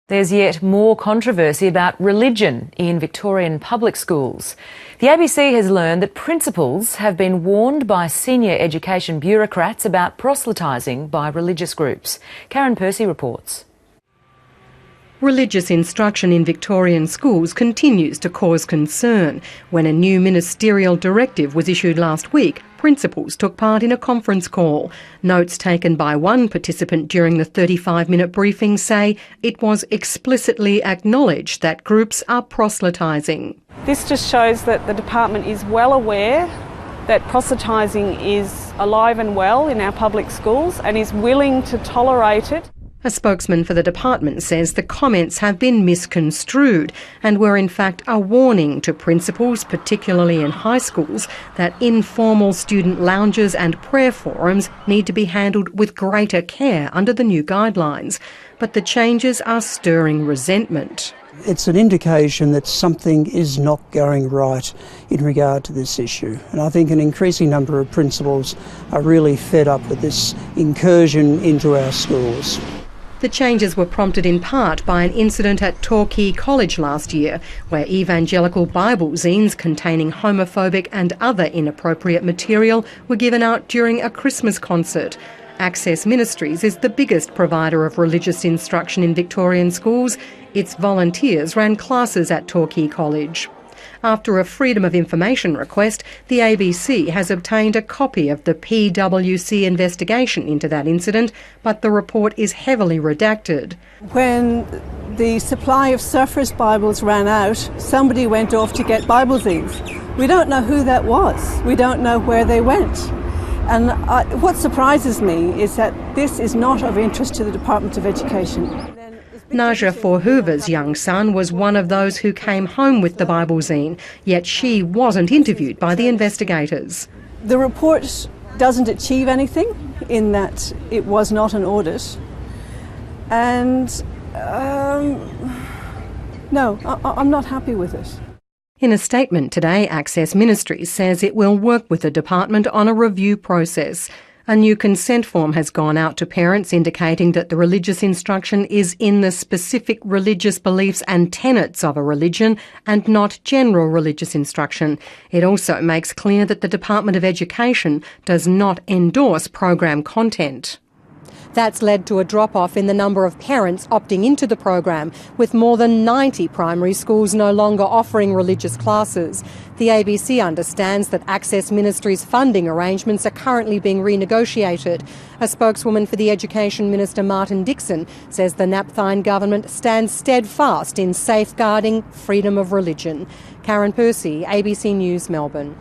There's yet more controversy about religion in Victorian public schools. The ABC has learned that principals have been warned by senior education bureaucrats about proselytising by religious groups. Karen Percy reports. Religious instruction in Victorian schools continues to cause concern. When a new ministerial directive was issued last week, principals took part in a conference call. Notes taken by one participant during the 35-minute briefing say it was explicitly acknowledged that groups are proselytising. This just shows that the department is well aware that proselytising is alive and well in our public schools and is willing to tolerate it. A spokesman for the department says the comments have been misconstrued and were in fact a warning to principals, particularly in high schools, that informal student lounges and prayer forums need to be handled with greater care under the new guidelines. But the changes are stirring resentment. It's an indication that something is not going right in regard to this issue. And I think an increasing number of principals are really fed up with this incursion into our schools. The changes were prompted in part by an incident at Torquay College last year, where evangelical Bible zines containing homophobic and other inappropriate material were given out during a Christmas concert. ACCESS Ministries is the biggest provider of religious instruction in Victorian schools. Its volunteers ran classes at Torquay College. After a Freedom of Information request, the ABC has obtained a copy of the PwC investigation into that incident, but the report is heavily redacted. When the supply of Surfers Bibles ran out, somebody went off to get Bible zines. We don't know who that was. We don't know where they went. And what surprises me is that this is not of interest to the Department of Education. Naja Forhoover's young son was one of those who came home with the Bible zine, yet she wasn't interviewed by the investigators. The report doesn't achieve anything in that it was not an audit. And no, I'm not happy with it. In a statement today, ACCESS Ministries says it will work with the department on a review process. A new consent form has gone out to parents indicating that the religious instruction is in the specific religious beliefs and tenets of a religion and not general religious instruction. It also makes clear that the Department of Education does not endorse program content. That's led to a drop-off in the number of parents opting into the program, with more than 90 primary schools no longer offering religious classes. The ABC understands that ACCESS Ministries' funding arrangements are currently being renegotiated. A spokeswoman for the Education Minister, Martin Dixon, says the Napthine government stands steadfast in safeguarding freedom of religion. Karen Percy, ABC News, Melbourne.